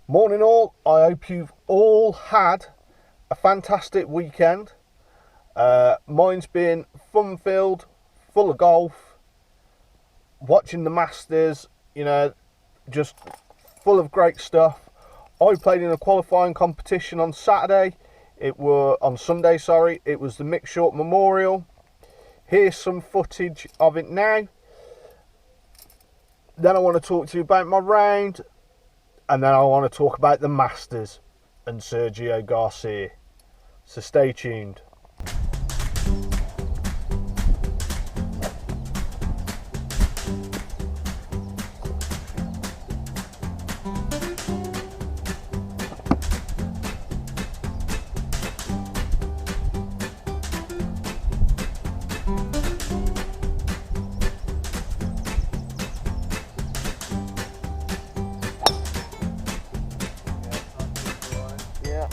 Morning all, I hope you've all had a fantastic weekend. Mine's been fun-filled, full of golf, watching the Masters, just full of great stuff. I played in a qualifying competition on Sunday, it was the Mick Short Memorial. Here's some footage of it now. Then I want to talk to you about my round, and then I want to talk about the Masters and Sergio Garcia. So stay tuned. Yeah.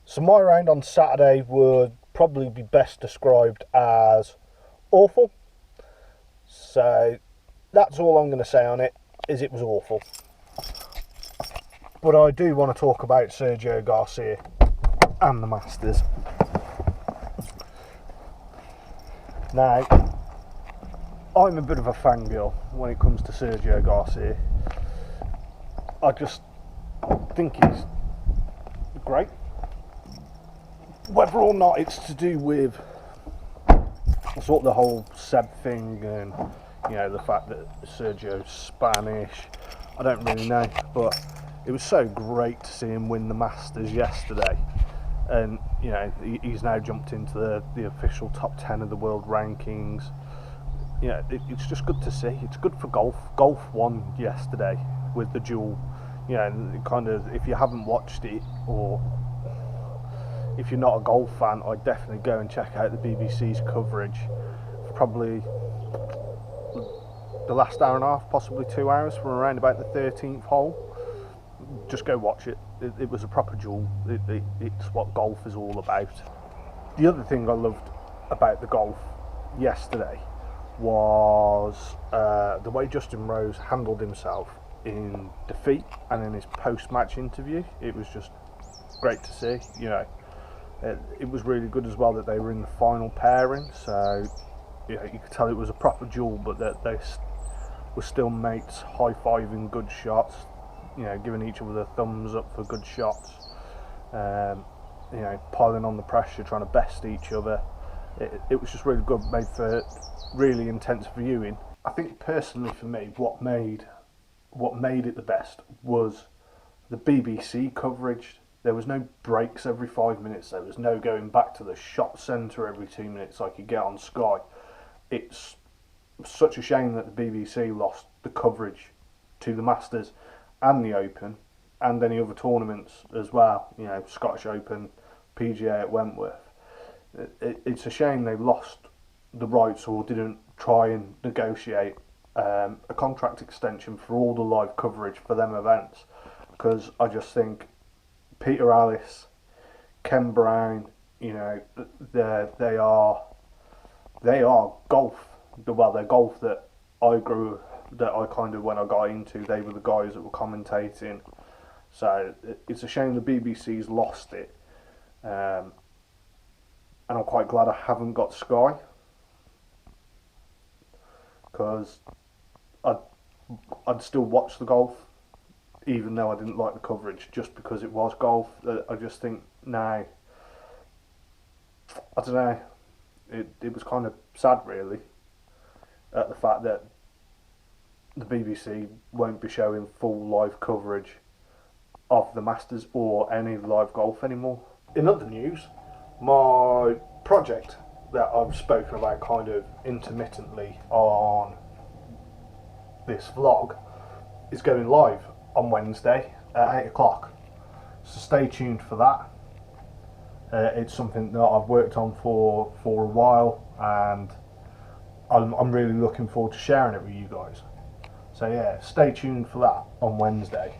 So my round on Saturday would probably be best described as awful. So that's all I'm going to say on it, is it was awful. But I do want to talk about Sergio Garcia and the Masters. Now, I'm a bit of a fangirl when it comes to Sergio Garcia. I just think he's great. Whether or not it's to do with sort of the whole Seb thing and the fact that Sergio's Spanish, I don't really know, but it was so great to see him win the Masters yesterday, and he's now jumped into the official top 10 of the world rankings. It's just good to see. It's good for golf. Golf won yesterday with the duel. Kind of, if you haven't watched it, or if you're not a golf fan, I'd definitely go and check out the BBC's coverage for probably the last hour and a half, possibly 2 hours, from around about the 13th hole. Just go watch it. It was a proper duel. It's what golf is all about. The other thing I loved about the golf yesterday was the way Justin Rose handled himself in defeat and in his post-match interview. It was just great to see. It was really good as well that they were in the final pairing, so you could tell it was a proper duel, but that they were still mates, high-fiving good shots. giving each other the thumbs up for good shots, piling on the pressure, trying to best each other. It was just really good, made for really intense viewing. I think personally for me, what made it the best was the BBC coverage. There was no breaks every 5 minutes. There was no going back to the shot centre every 2 minutes like you get on Sky. It's such a shame that the BBC lost the coverage to the Masters and the Open and any other tournaments as well. Scottish Open, PGA at Wentworth. It's a shame they lost the rights or didn't try and negotiate a contract extension for all the live coverage for them events, because I just think Peter Allis, Ken Brown, they are golf. Well, they're golf that I kind of, when I got into, they were the guys that were commentating. So it's a shame the BBC's lost it, and I'm quite glad I haven't got Sky, because I'd still watch the golf, even though I didn't like the coverage, just because it was golf. I just think, no, I don't know, it was kind of sad really, at the fact that the BBC won't be showing full live coverage of the Masters or any live golf anymore. In other news, my project that I've spoken about kind of intermittently on this vlog is going live on Wednesday at 8 o'clock, so stay tuned for that. It's something that I've worked on for a while, and I'm really looking forward to sharing it with you guys. So yeah, stay tuned for that on Wednesday.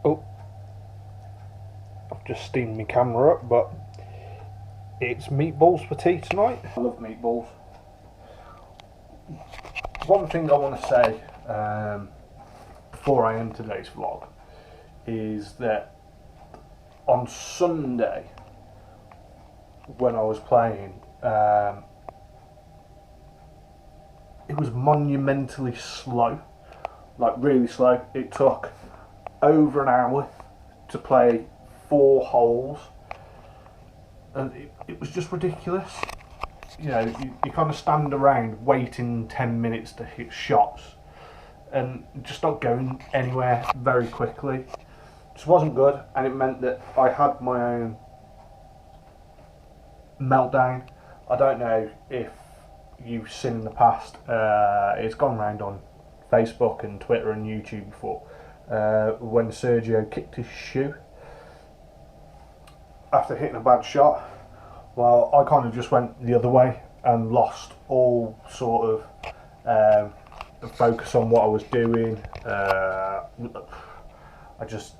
Oh, I've just steamed my camera up, but it's meatballs for tea tonight. I love meatballs. One thing I want to say before I end today's vlog is that on Sunday, when I was playing, it was monumentally slow, like really slow. It took over an hour to play 4 holes, and it was just ridiculous. You kind of stand around waiting 10 minutes to hit shots and just not going anywhere very quickly. It just wasn't good, and it meant that I had my own meltdown. I don't know if you've seen in the past, it's gone around on Facebook and Twitter and YouTube before, when Sergio kicked his shoe after hitting a bad shot. Well, I kind of just went the other way and lost all sort of focus on what I was doing. I just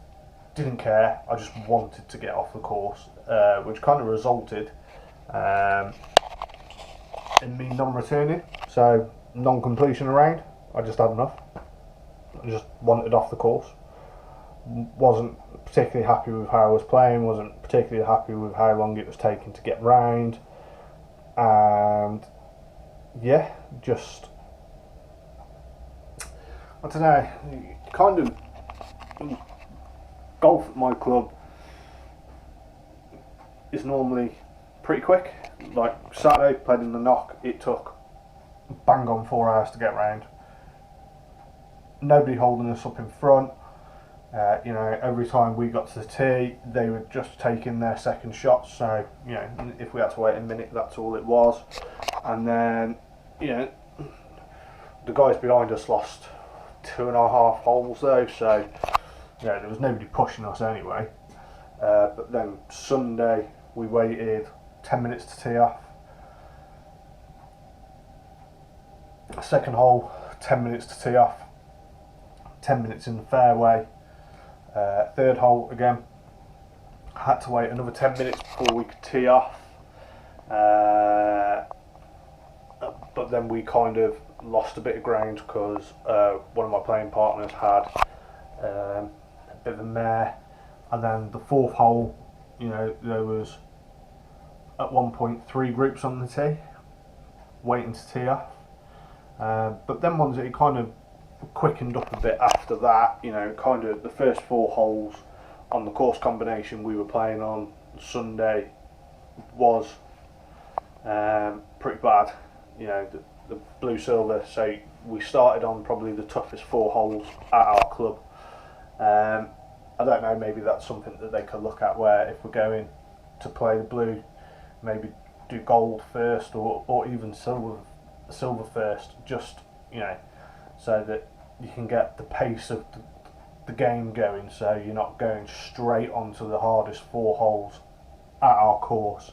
didn't care. I just wanted to get off the course, which kind of resulted in me non-returning. So, non-completion round. I just had enough. I just wanted off the course. Wasn't particularly happy with how I was playing, wasn't particularly happy with how long it was taking to get round, and yeah, just, I don't know, kind of, golf at my club is normally pretty quick. Like Saturday, played in the knock, it took bang on 4 hours to get round. Nobody holding us up in front. Every time we got to the tee, they were just taking their second shots. So, if we had to wait a minute, that's all it was. And then, the guys behind us lost 2.5 holes though. So, there was nobody pushing us anyway. But then Sunday, we waited 10 minutes to tee off. Second hole, 10 minutes to tee off. 10 minutes in the fairway. Third hole again, had to wait another 10 minutes before we could tee off, but then we kind of lost a bit of ground because one of my playing partners had a bit of a mare, and then the fourth hole, there was at one point 3 groups on the tee waiting to tee off, but then once it kind of quickened up a bit after that. You know, kind of the first 4 holes on the course combination we were playing on Sunday was pretty bad. You know, the blue silver. So we started on probably the toughest 4 holes at our club. I don't know, maybe that's something that they could look at, where if we're going to play the blue, maybe do gold first, or even silver first, just, you know, so that you can get the pace of the game going, so you're not going straight onto the hardest 4 holes at our course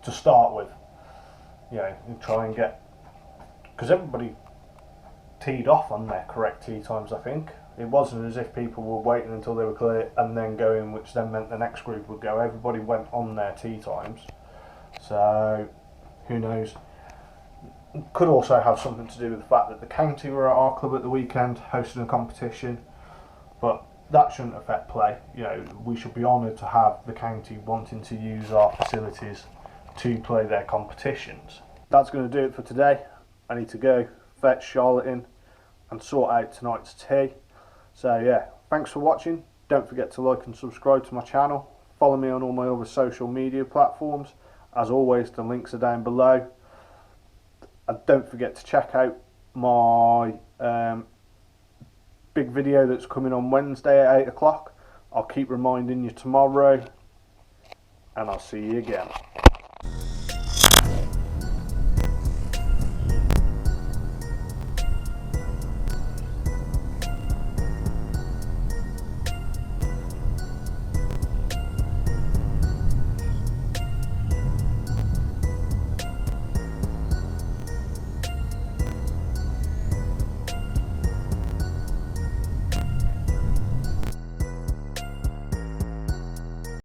to start with. You know, and try and get, because everybody teed off on their correct tee times, I think. It wasn't as if people were waiting until they were clear and then going, which then meant the next group would go. Everybody went on their tee times. So, who knows? Could also have something to do with the fact that the county were at our club at the weekend hosting a competition, but that shouldn't affect play. You know, we should be honoured to have the county wanting to use our facilities to play their competitions. That's going to do it for today. I need to go fetch Charlotte in and sort out tonight's tea. So yeah, thanks for watching. Don't forget to like and subscribe to my channel. Follow me on all my other social media platforms. As always, the links are down below. And don't forget to check out my big video that's coming on Wednesday at 8 o'clock. I'll keep reminding you tomorrow, and I'll see you again.